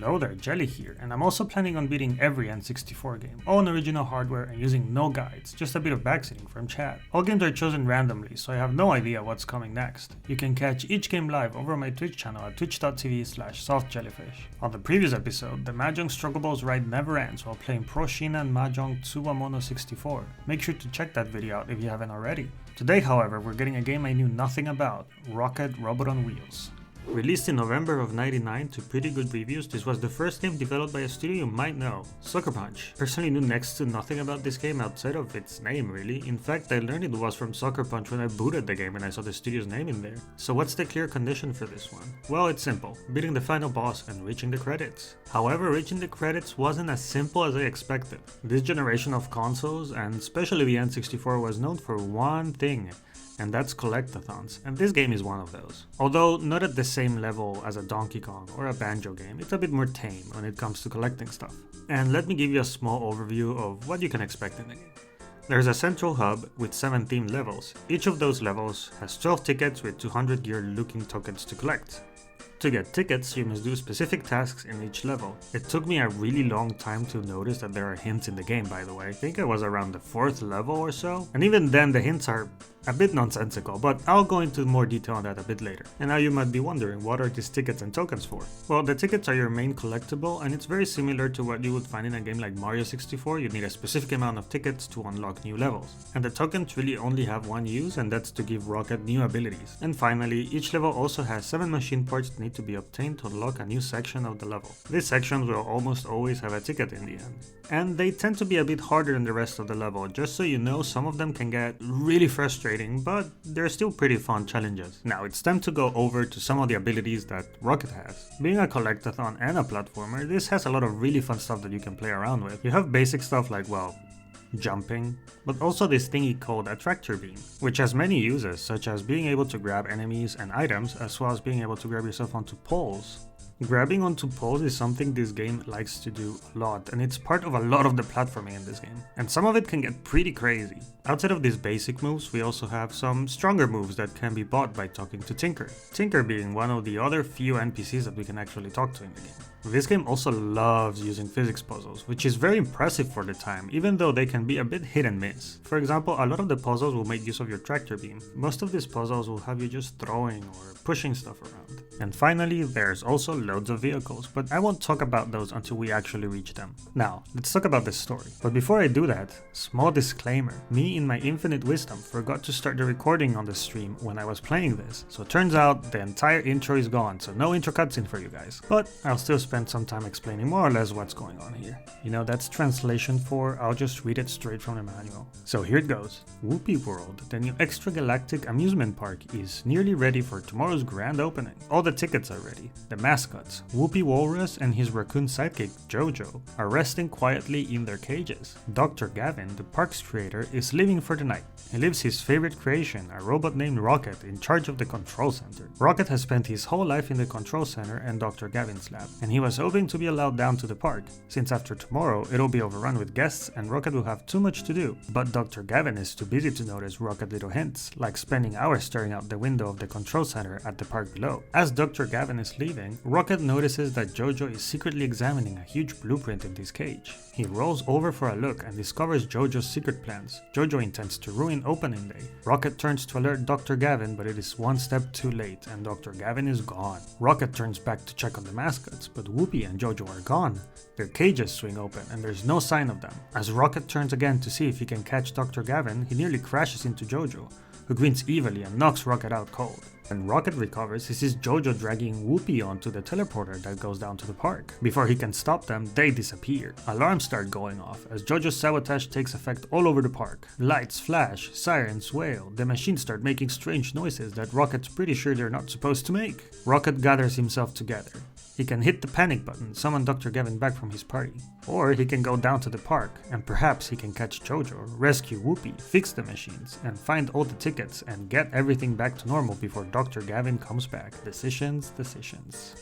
Hello there, Jelly here, and I'm also planning on beating every N64 game, all on original hardware and using no guides, just a bit of backseating from chat. All games are chosen randomly, so I have no idea what's coming next. You can catch each game live over on my Twitch channel at twitch.tv/softjellyfish. On the previous episode, the Mahjong Struggle Balls ride never ends while playing Pro Shina and Mahjong Tsuwamono 64. Make sure to check that video out if you haven't already. Today, however, we're getting a game I knew nothing about, Rocket Robot on Wheels. Released in November of '99 to pretty good reviews, this was the first game developed by a studio you might know, Sucker Punch. Personally knew next to nothing about this game outside of its name really. In fact, I learned it was from Sucker Punch when I booted the game and I saw the studio's name in there. So what's the clear condition for this one? Well, it's simple, beating the final boss and reaching the credits. However, reaching the credits wasn't as simple as I expected. This generation of consoles, and especially the N64, was known for one thing, and that's collectathons, and this game is one of those. Although not at the same level as a Donkey Kong or a Banjo game, it's a bit more tame when it comes to collecting stuff. And let me give you a small overview of what you can expect in the game. There's a central hub with 7 themed levels. Each of those levels has 12 tickets with 200 gear looking tokens to collect. To get tickets, you must do specific tasks in each level. It took me a really long time to notice that there are hints in the game, by the way. I think I was around the 4th level or so, and even then the hints are a bit nonsensical, but I'll go into more detail on that a bit later. And now you might be wondering, what are these tickets and tokens for? Well, the tickets are your main collectible, and it's very similar to what you would find in a game like Mario 64. You need a specific amount of tickets to unlock new levels. And the tokens really only have one use, and that's to give Rocket new abilities. And finally, each level also has 7 machine parts that need to be obtained to unlock a new section of the level. These sections will almost always have a ticket in the end. And they tend to be a bit harder than the rest of the level. Just so you know, some of them can get really frustrating, but they're still pretty fun challenges. Now it's time to go over to some of the abilities that Rocket has. Being a collectathon and a platformer, this has a lot of really fun stuff that you can play around with. You have basic stuff like, well, jumping, but also this thingy called a tractor beam, which has many uses, such as being able to grab enemies and items, as well as being able to grab yourself onto poles. Grabbing onto poles is something this game likes to do a lot, and it's part of a lot of the platforming in this game. And some of it can get pretty crazy. Outside of these basic moves, we also have some stronger moves that can be bought by talking to Tinker. Tinker being one of the other few NPCs that we can actually talk to in the game. This game also loves using physics puzzles, which is very impressive for the time, even though they can be a bit hit and miss. For example, a lot of the puzzles will make use of your tractor beam. Most of these puzzles will have you just throwing or pushing stuff around. And finally, there's also loads of vehicles, but I won't talk about those until we actually reach them. Now, let's talk about the story. But before I do that, small disclaimer. Me, in my infinite wisdom, forgot to start the recording on the stream when I was playing this. So it turns out the entire intro is gone, so no intro cutscene for you guys. But I'll still spend some time explaining more or less what's going on here. You know, that's translation for I'll just read it straight from the manual. So here it goes. Whoopee World, the new extragalactic amusement park, is nearly ready for tomorrow's grand opening. All the tickets are ready. The mascots, Whoopee Walrus and his raccoon sidekick, Jojo, are resting quietly in their cages. Dr. Gavin, the park's creator, is leaving for the night. He leaves his favorite creation, a robot named Rocket, in charge of the control center. Rocket has spent his whole life in the control center and Dr. Gavin's lab, and he was hoping to be allowed down to the park, since after tomorrow it'll be overrun with guests and Rocket will have too much to do. But Dr. Gavin is too busy to notice Rocket little hints, like spending hours staring out the window of the control center at the park below. As Dr. Gavin is leaving, Rocket notices that Jojo is secretly examining a huge blueprint in his cage. He rolls over for a look and discovers Jojo's secret plans. Jojo intends to ruin opening day. Rocket turns to alert Dr. Gavin, but it is one step too late and Dr. Gavin is gone. Rocket turns back to check on the mascots, but Whoopee and Jojo are gone. Their cages swing open and there's no sign of them. As Rocket turns again to see if he can catch Dr. Gavin, he nearly crashes into Jojo, who grins evilly and knocks Rocket out cold. When Rocket recovers, he sees Jojo dragging Whoopee onto the teleporter that goes down to the park. Before he can stop them, they disappear. Alarms start going off as Jojo's sabotage takes effect all over the park. Lights flash, sirens wail, the machines start making strange noises that Rocket's pretty sure they're not supposed to make. Rocket gathers himself together. He can hit the panic button, summon Dr. Gavin back from his party. Or he can go down to the park, and perhaps he can catch Jojo, rescue Whoopee, fix the machines, and find all the tickets and get everything back to normal before Dr. Gavin comes back. Decisions.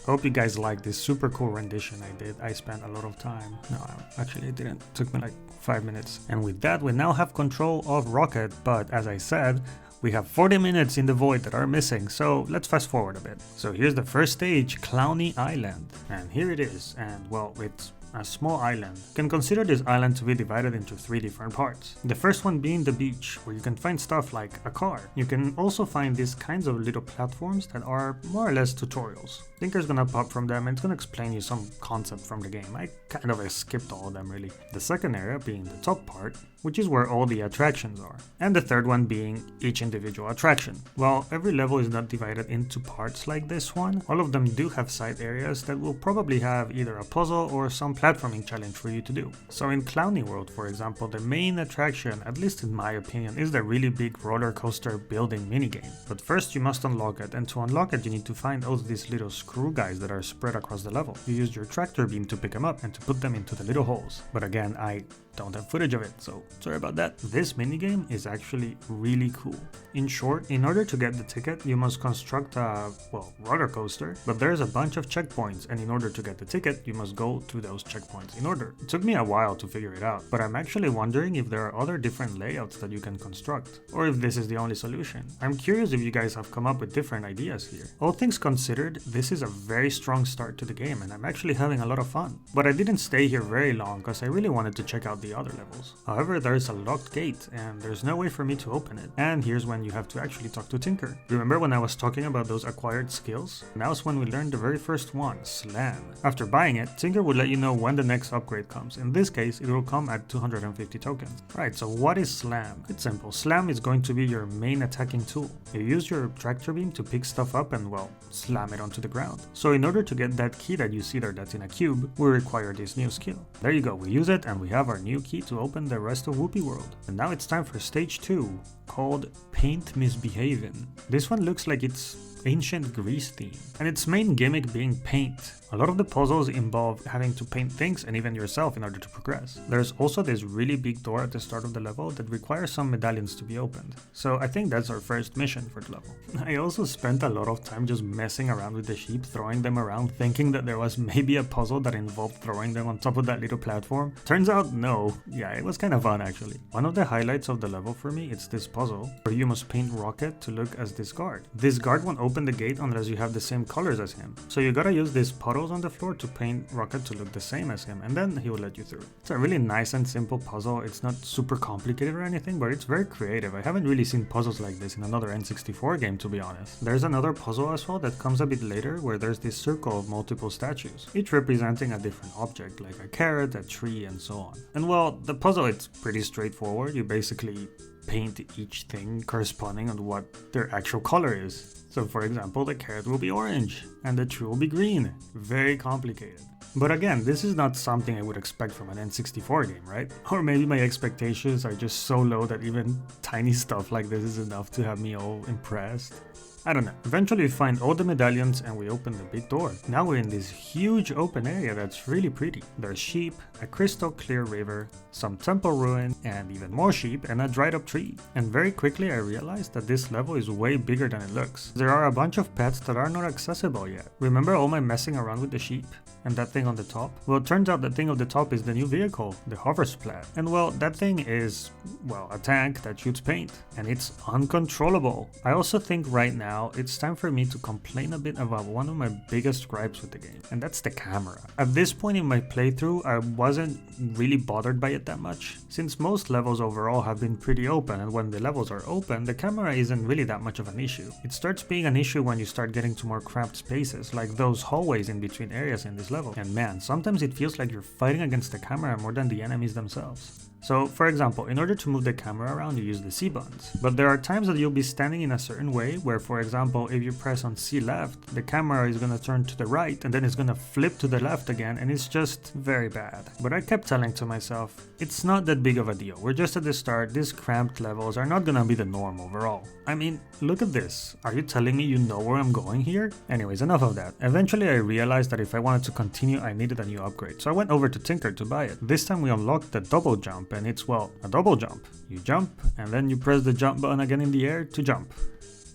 Hope you guys liked this super cool rendition I did. I spent a lot of time. No, actually I didn't. It took me like 5 minutes. And with that, we now have control of Rocket, but as I said, We have 40 minutes in the void that are missing, so let's fast forward a bit. So here's the first stage, Clowny Island. And here it is, and well, it's a small island. You can consider this island to be divided into 3 different parts. The first one being the beach, where you can find stuff like a car. You can also find these kinds of little platforms that are more or less tutorials. Tinker's gonna pop from them and it's gonna explain you some concept from the game. I kind of skipped all of them really. The second area being the top part, which is where all the attractions are. And the third one being each individual attraction. While every level is not divided into parts like this one, all of them do have side areas that will probably have either a puzzle or some platforming challenge for you to do. So in Clowny World, for example, the main attraction, at least in my opinion, is the really big roller coaster building minigame. But first you must unlock it, and to unlock it you need to find all these little screw guys that are spread across the level. You use your tractor beam to pick them up and to put them into the little holes. But again, I don't have footage of it, so sorry about that. This minigame is actually really cool. In short, in order to get the ticket, you must construct a, well, roller coaster, but there's a bunch of checkpoints, and in order to get the ticket, you must go through those checkpoints in order. It took me a while to figure it out, but I'm actually wondering if there are other different layouts that you can construct, or if this is the only solution. I'm curious if you guys have come up with different ideas here. All things considered, this is a very strong start to the game, and I'm actually having a lot of fun. But I didn't stay here very long, because I really wanted to check out the other levels. However, there is a locked gate, and there's no way for me to open it. And here's when you have to actually talk to Tinker. Remember when I was talking about those acquired skills? Now's when we learned the very first one, Slam. After buying it, Tinker will let you know when the next upgrade comes. In this case, it will come at 250 tokens. Right, so what is Slam? It's simple. Slam is going to be your main attacking tool. You use your tractor beam to pick stuff up and, well, slam it onto the ground. So in order to get that key that you see there that's in a cube, we require this new skill. There you go, we use it and we have our new key to open the rest of Whoopee World. And now it's time for stage 2, called Paint Misbehavin'. This one looks like it's ancient Greece theme, and its main gimmick being paint. A lot of the puzzles involve having to paint things and even yourself in order to progress. There's also this really big door at the start of the level that requires some medallions to be opened. So I think that's our first mission for the level. I also spent a lot of time just messing around with the sheep, throwing them around, thinking that there was maybe a puzzle that involved throwing them on top of that little platform. Turns out no. Yeah, it was kind of fun actually. One of the highlights of the level for me is this puzzle where you must paint Rocket to look as this guard. This guard won't open the gate unless you have the same colors as him. So you gotta use these puddles on the floor to paint Rocket to look the same as him, and then he will let you through. It's a really nice and simple puzzle. It's not super complicated or anything, but it's very creative. I haven't really seen puzzles like this in another N64 game, to be honest. There's another puzzle as well that comes a bit later where there's this circle of multiple statues, each representing a different object, like a carrot, a tree, and so on. And well, the puzzle, it's pretty straightforward. You basically paint each thing corresponding on what their actual color is. So for example, the carrot will be orange and the tree will be green. Very complicated. But again, this is not something I would expect from an N64 game, right? Or maybe my expectations are just so low that even tiny stuff like this is enough to have me all impressed. I don't know. Eventually we find all the medallions and we open the big door. Now we're in this huge open area that's really pretty. There's sheep, a crystal clear river, some temple ruin, and even more sheep and a dried up tree. And very quickly I realized that this level is way bigger than it looks. There are a bunch of pets that are not accessible yet. Remember all my messing around with the sheep? And that thing on the top? Well, it turns out the thing on the top is the new vehicle, the Hoversplat. And well, that thing is, well, a tank that shoots paint. And it's uncontrollable. I also think right now it's time for me to complain a bit about one of my biggest gripes with the game, and that's the camera. At this point in my playthrough, I wasn't really bothered by it that much, since most levels overall have been pretty open, and when the levels are open, the camera isn't really that much of an issue. It starts being an issue when you start getting to more cramped spaces, like those hallways in between areas in this level. And man, sometimes it feels like you're fighting against the camera more than the enemies themselves. So, for example, in order to move the camera around, you use the C buttons. But there are times that you'll be standing in a certain way where, for example, if you press on C left, the camera is gonna turn to the right and then it's gonna flip to the left again, and it's just very bad. But I kept telling to myself, it's not that big of a deal. We're just at the start. These cramped levels are not gonna be the norm overall. I mean, look at this. Are you telling me you know where I'm going here? Anyways, enough of that. Eventually I realized that if I wanted to continue, I needed a new upgrade. So I went over to Tinker to buy it. This time we unlocked the double jump, and it's, well, a double jump. You jump and then you press the jump button again in the air to jump.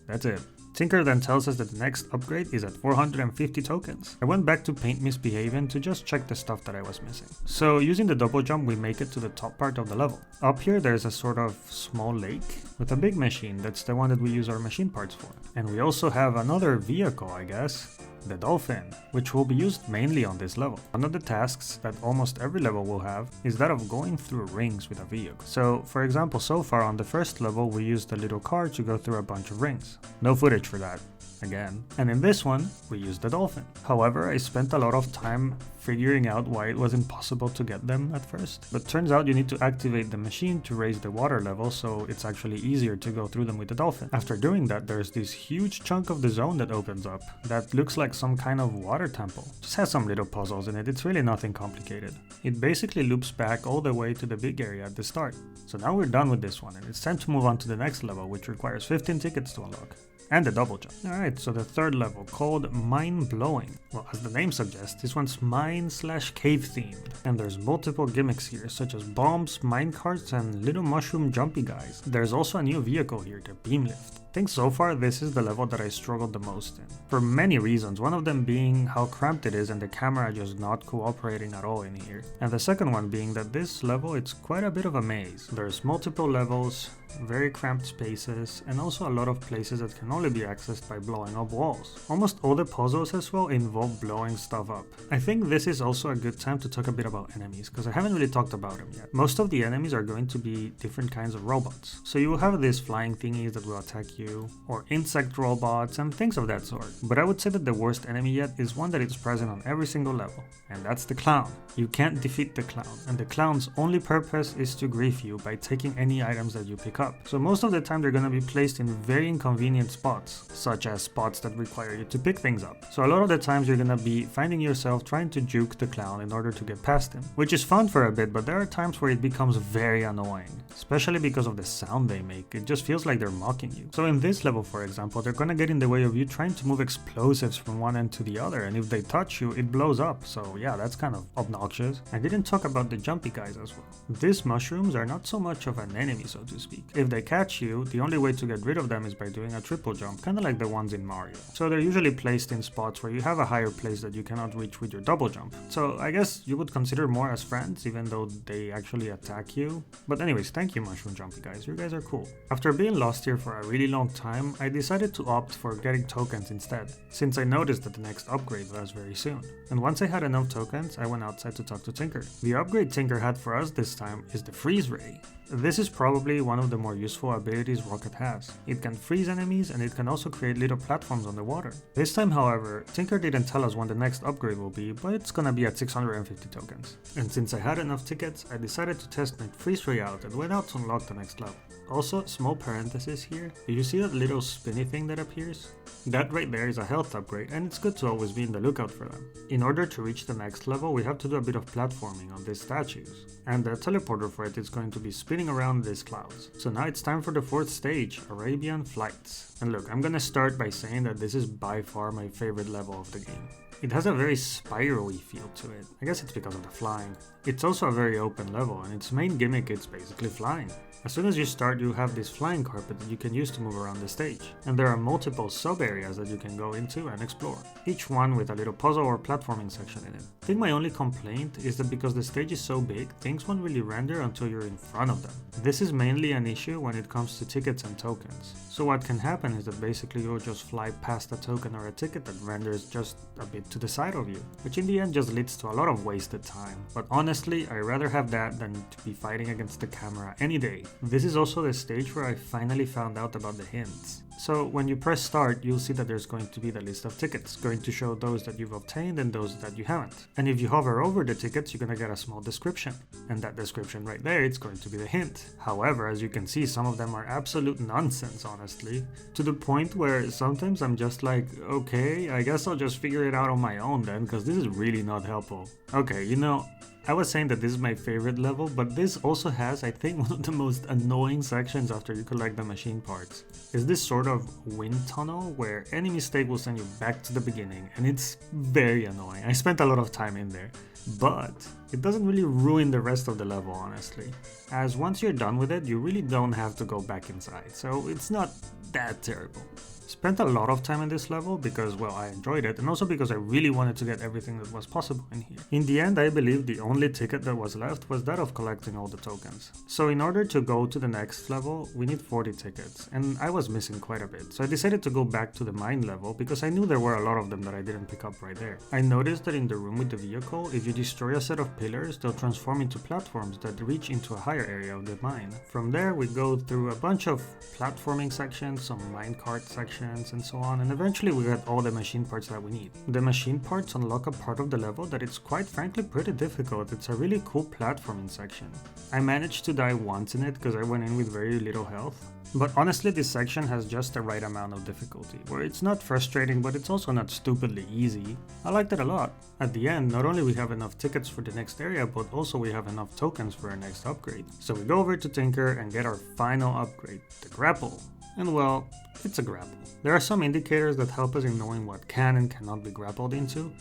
That's it. Tinker then tells us that the next upgrade is at 450 tokens. I went back to Paint Misbehaving to just check the stuff that I was missing. So using the double jump we make it to the top part of the level. Up here there's a sort of small lake with a big machine, that's the one that we use our machine parts for. And we also have another vehicle, I guess, the dolphin, which will be used mainly on this level. One of the tasks that almost every level will have is that of going through rings with a vehicle. So for example, so far on the first level we used the little car to go through a bunch of rings. No footage for that, again. And in this one, we used the dolphin. However, I spent a lot of time figuring out why it was impossible to get them at first. But turns out you need to activate the machine to raise the water level, so it's actually easier to go through them with the dolphin. After doing that, there's this huge chunk of the zone that opens up that looks like some kind of water temple. Just has some little puzzles in it, it's really nothing complicated. It basically loops back all the way to the big area at the start. So now we're done with this one, and it's time to move on to the next level, which requires 15 tickets to unlock. And a double jump. Alright, so the third level, called Mine Blowing. Well, as the name suggests, this one's mine/cave themed. And there's multiple gimmicks here, such as bombs, minecarts, and little mushroom jumpy guys. There's also a new vehicle here, the beam lift. I think so far this is the level that I struggled the most in. For many reasons, one of them being how cramped it is and the camera just not cooperating at all in here. And the second one being that this level, it's quite a bit of a maze. There's multiple levels, very cramped spaces, and also a lot of places that can only be accessed by blowing up walls. Almost all the puzzles as well involve blowing stuff up. I think this is also a good time to talk a bit about enemies, because I haven't really talked about them yet. Most of the enemies are going to be different kinds of robots. So you will have these flying thingies that will attack you, or insect robots and things of that sort. But I would say that the worst enemy yet is one that is present on every single level, and that's the clown. You can't defeat the clown, and the clown's only purpose is to grief you by taking any items that you pick up. So most of the time they're gonna be placed in very inconvenient spots, such as spots that require you to pick things up. So a lot of the times you're gonna be finding yourself trying to juke the clown in order to get past him, which is fun for a bit, but there are times where it becomes very annoying, especially because of the sound they make. It just feels like they're mocking you. So in this level, for example, they're gonna get in the way of you trying to move explosives from one end to the other, and if they touch you, it blows up. So yeah, that's kind of obnoxious. I didn't talk about the jumpy guys as well. These mushrooms are not so much of an enemy, so to speak. If they catch you, the only way to get rid of them is by doing a triple jump, kinda like the ones in Mario. So they're usually placed in spots where you have a higher place that you cannot reach with your double jump. So I guess you would consider more as friends, even though they actually attack you. But anyways, thank you mushroom jumpy guys, you guys are cool. After being lost here for a really long time, I decided to opt for getting tokens instead, since I noticed that the next upgrade was very soon. And once I had enough tokens, I went outside to talk to Tinker. The upgrade Tinker had for us this time is the Freeze Ray. This is probably one of the more useful abilities Rocket has. It can freeze enemies, and it can also create little platforms on the water. This time, however, Tinker didn't tell us when the next upgrade will be, but it's gonna be at 650 tokens. And since I had enough tickets, I decided to test my Freeze Ray out and went out to unlock the next level. Also, small parenthesis here, do you see that little spinny thing that appears? That right there is a health upgrade, and it's good to always be in the lookout for them. In order to reach the next level, we have to do a bit of platforming on these statues, and the teleporter for it is going to be spinning around these clouds. So now it's time for the fourth stage, Arabian Flights. And look, I'm gonna start by saying that this is by far my favorite level of the game. It has a very spirally feel to it. I guess it's because of the flying. It's also a very open level, and its main gimmick is basically flying. As soon as you start, you have this flying carpet that you can use to move around the stage, and there are multiple sub-areas that you can go into and explore, each one with a little puzzle or platforming section in it. I think my only complaint is that because the stage is so big, things won't really render until you're in front of them. This is mainly an issue when it comes to tickets and tokens. So what can happen is that basically you'll just fly past a token or a ticket that renders just a bit to the side of you, which in the end just leads to a lot of wasted time. But honestly, I'd rather have that than to be fighting against the camera any day. This is also the stage where I finally found out about the hints. So when you press start, you'll see that there's going to be the list of tickets, going to show those that you've obtained and those that you haven't. And if you hover over the tickets, you're gonna get a small description. And that description right there, it's going to be the hint. However, as you can see, some of them are absolute nonsense, honestly. To the point where sometimes I'm just like, okay, I guess I'll just figure it out on my own then, because this is really not helpful. Okay, you know, I was saying that this is my favorite level, but this also has, I think, one of the most annoying sections after you collect the machine parts. Is this sort of wind tunnel where any mistake will send you back to the beginning, and it's very annoying. I spent a lot of time in there, but it doesn't really ruin the rest of the level, honestly, as once you're done with it, you really don't have to go back inside, so it's not that terrible. Spent a lot of time in this level because, well, I enjoyed it, and also because I really wanted to get everything that was possible in here. In the end, I believe the only ticket that was left was that of collecting all the tokens. So in order to go to the next level, we need 40 tickets, and I was missing quite a bit. So I decided to go back to the mine level because I knew there were a lot of them that I didn't pick up right there. I noticed that in the room with the vehicle, if you destroy a set of pillars, they'll transform into platforms that reach into a higher area of the mine. From there, we go through a bunch of platforming sections, some minecart sections, and so on, and eventually we get all the machine parts that we need. The machine parts unlock a part of the level that is quite frankly pretty difficult. It's a really cool platforming section. I managed to die once in it because I went in with very little health. But honestly, this section has just the right amount of difficulty, where it's not frustrating, but it's also not stupidly easy. I liked it a lot. At the end, not only we have enough tickets for the next area, but also we have enough tokens for our next upgrade. So we go over to Tinker and get our final upgrade, the grapple. And well, it's a grapple. There are some indicators that help us in knowing what can and cannot be grappled into,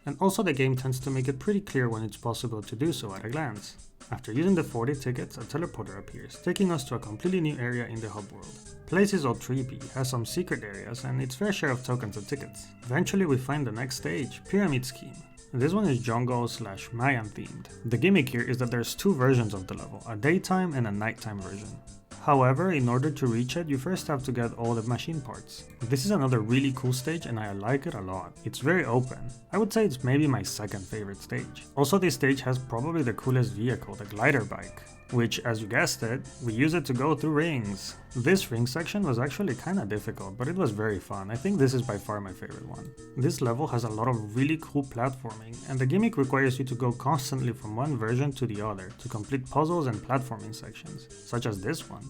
and also the game tends to make it pretty clear when it's possible to do so at a glance. After using the 40 tickets, a teleporter appears, taking us to a completely new area in the hub world. Place is all trippy, has some secret areas, and its fair share of tokens and tickets. Eventually we find the next stage, Pyramid Scheme. This one is jungle/Mayan themed. The gimmick here is that there's two versions of the level, a daytime and a nighttime version. However, in order to reach it, you first have to get all the machine parts. This is another really cool stage and I like it a lot. It's very open. I would say it's maybe my second favorite stage. Also, this stage has probably the coolest vehicle, the glider bike, which, as you guessed it, we use it to go through rings. This ring section was actually kinda difficult, but it was very fun. I think this is by far my favorite one. This level has a lot of really cool platforming, and the gimmick requires you to go constantly from one version to the other to complete puzzles and platforming sections, such as this one.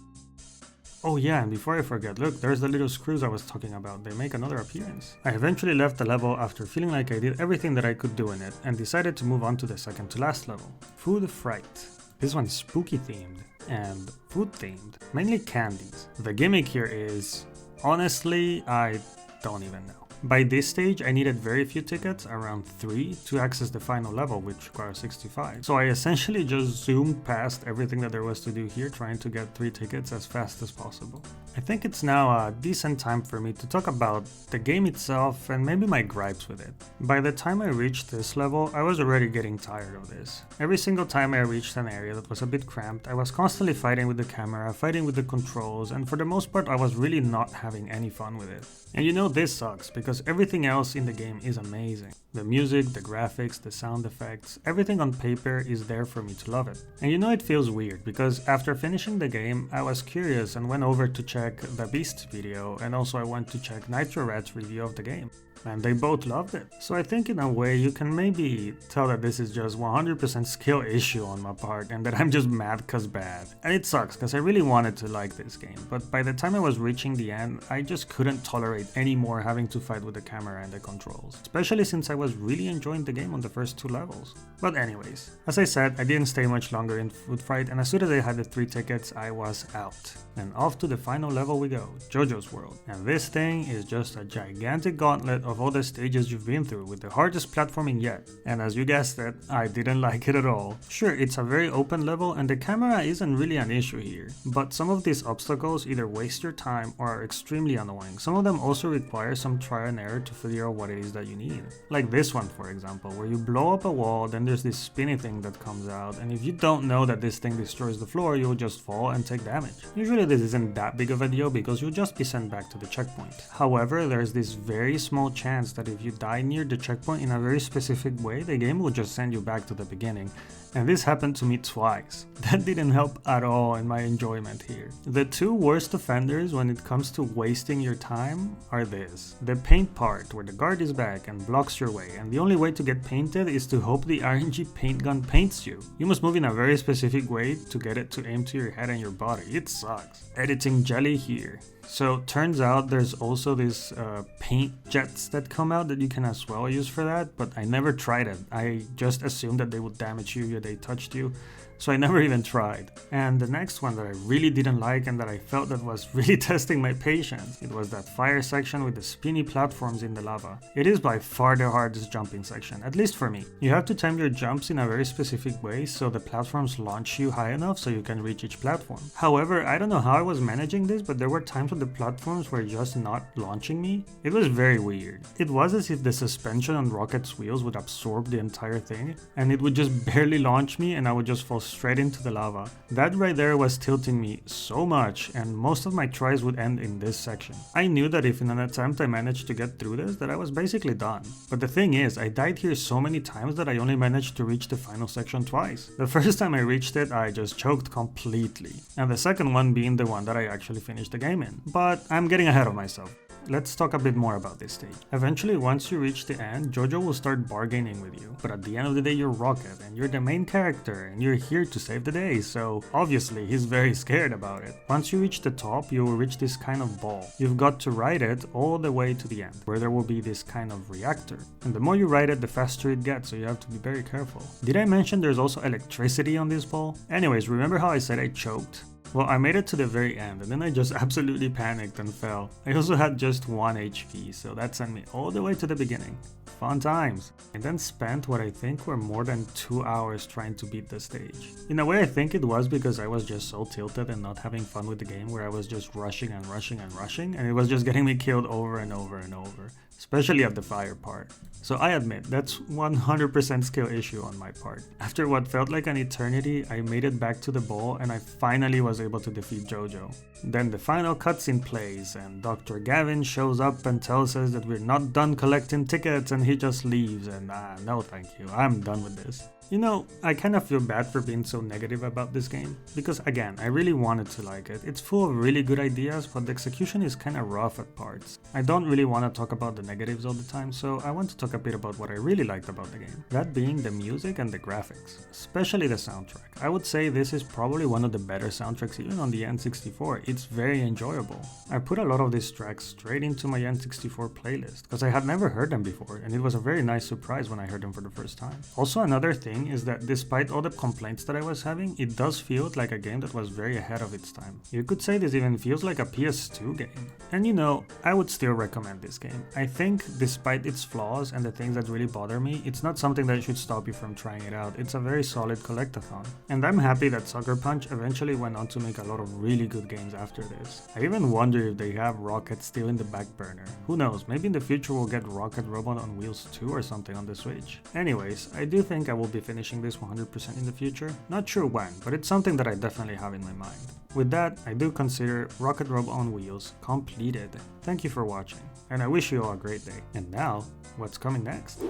Oh yeah, and before I forget, look, there's the little screws I was talking about. They make another appearance. I eventually left the level after feeling like I did everything that I could do in it, and decided to move on to the second to last level, Food Fright. This one's spooky themed and food themed, mainly candies. The gimmick here is, honestly, I don't even know. By this stage, I needed very few tickets, around 3, to access the final level, which requires 65. So I essentially just zoomed past everything that there was to do here, trying to get 3 tickets as fast as possible. I think it's now a decent time for me to talk about the game itself and maybe my gripes with it. By the time I reached this level, I was already getting tired of this. Every single time I reached an area that was a bit cramped, I was constantly fighting with the camera, fighting with the controls, and for the most part I was really not having any fun with it. And you know this sucks, because everything else in the game is amazing. The music, the graphics, the sound effects, everything on paper is there for me to love it. And you know it feels weird, because after finishing the game, I was curious and went over to check the Beast video, and also I went to check Nitro Rat's review of the game. And they both loved it. So I think in a way you can maybe tell that this is just 100% skill issue on my part and that I'm just mad cause bad. And it sucks cause I really wanted to like this game, but by the time I was reaching the end, I just couldn't tolerate any more having to fight with the camera and the controls, especially since I was really enjoying the game on the first 2 levels. But anyways, as I said, I didn't stay much longer in Food Fight, and as soon as I had the 3 tickets, I was out. And off to the final level we go, JoJo's World. And this thing is just a gigantic gauntlet of all the stages you've been through, with the hardest platforming yet. And as you guessed it, I didn't like it at all. Sure, it's a very open level and the camera isn't really an issue here, but some of these obstacles either waste your time or are extremely annoying. Some of them also require some trial and error to figure out what it is that you need. Like this one, for example, where you blow up a wall, then there's this spinny thing that comes out, and if you don't know that this thing destroys the floor, you'll just fall and take damage. Usually this isn't that big of a deal because you'll just be sent back to the checkpoint. However, there's this very small chance that if you die near the checkpoint in a very specific way, the game will just send you back to the beginning. And this happened to me twice. That didn't help at all in my enjoyment here. The 2 worst offenders when it comes to wasting your time are this. The paint part, where the guard is back and blocks your way, and the only way to get painted is to hope the RNG paint gun paints you. You must move in a very specific way to get it to aim to your head and your body. It sucks. Editing jelly here. So turns out there's also this paint jets that come out that you can as well use for that, but I never tried it. I just assumed that they would damage you if they touched you, so I never even tried. And the next one that I really didn't like and that I felt that was really testing my patience, it was that fire section with the spinny platforms in the lava. It is by far the hardest jumping section, at least for me. You have to time your jumps in a very specific way so the platforms launch you high enough so you can reach each platform. However, I don't know how I was managing this, but there were times with the platforms were just not launching me, it was very weird. It was as if the suspension on Rocket's wheels would absorb the entire thing, and it would just barely launch me and I would just fall straight into the lava. That right there was tilting me so much, and most of my tries would end in this section. I knew that if in an attempt I managed to get through this, that I was basically done. But the thing is, I died here so many times that I only managed to reach the final section twice. The first time I reached it, I just choked completely, and the second one being the one that I actually finished the game in. But I'm getting ahead of myself. Let's talk a bit more about this stage. Eventually, once you reach the end, Jojo will start bargaining with you. But at the end of the day, you're Rocket, and you're the main character, and you're here to save the day, so obviously he's very scared about it. Once you reach the top, you will reach this kind of ball. You've got to ride it all the way to the end, where there will be this kind of reactor. And the more you ride it, the faster it gets, so you have to be very careful. Did I mention there's also electricity on this ball? Anyways, remember how I said I choked? Well, I made it to the very end, and then I just absolutely panicked and fell. I also had just 1 HP, so that sent me all the way to the beginning. Fun times. I then spent what I think were more than 2 hours trying to beat the stage. In a way, I think it was because I was just so tilted and not having fun with the game, where I was just rushing and rushing and rushing, and it was just getting me killed over and over and over, especially at the fire part. So I admit, that's 100% skill issue on my part. After what felt like an eternity, I made it back to the ball and I finally was able to defeat Jojo. Then the final cutscene plays and Dr. Gavin shows up and tells us that we're not done collecting tickets, and he just leaves, and no thank you, I'm done with this. You know, I kind of feel bad for being so negative about this game, because again, I really wanted to like it. It's full of really good ideas, but the execution is kind of rough at parts. I don't really want to talk about the negatives all the time, so I want to talk a bit about what I really liked about the game. That being the music and the graphics, especially the soundtrack. I would say this is probably one of the better soundtracks even on the N64. It's very enjoyable. I put a lot of these tracks straight into my N64 playlist, because I had never heard them before, and it was a very nice surprise when I heard them for the first time. Also, another thing is that despite all the complaints that I was having, it does feel like a game that was very ahead of its time. You could say this even feels like a PS2 game. And you know, I would still recommend this game. I think despite its flaws and the things that really bother me, it's not something that should stop you from trying it out. It's a very solid collectathon. And I'm happy that Sucker Punch eventually went on to make a lot of really good games after this. I even wonder if they have Rocket still in the back burner. Who knows, maybe in the future we'll get Rocket Robot on Wheels 2 or something on the Switch. Anyways, I do think I will be finishing this 100% in the future. Not sure when, but it's something that I definitely have in my mind. With that, I do consider Rocket Robot on Wheels completed. Thank you for watching, and I wish you all a great day. And now, what's coming next?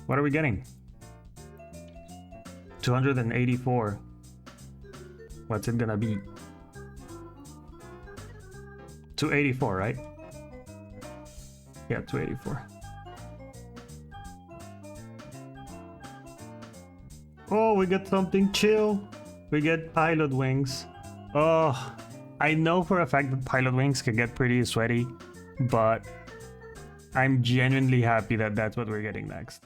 What are we getting? 284. What's it gonna be? 284, right? Yeah, 284. Oh, we get something chill. We get pilot wings. Oh, I know for a fact that pilot wings can get pretty sweaty, but I'm genuinely happy that that's what we're getting next.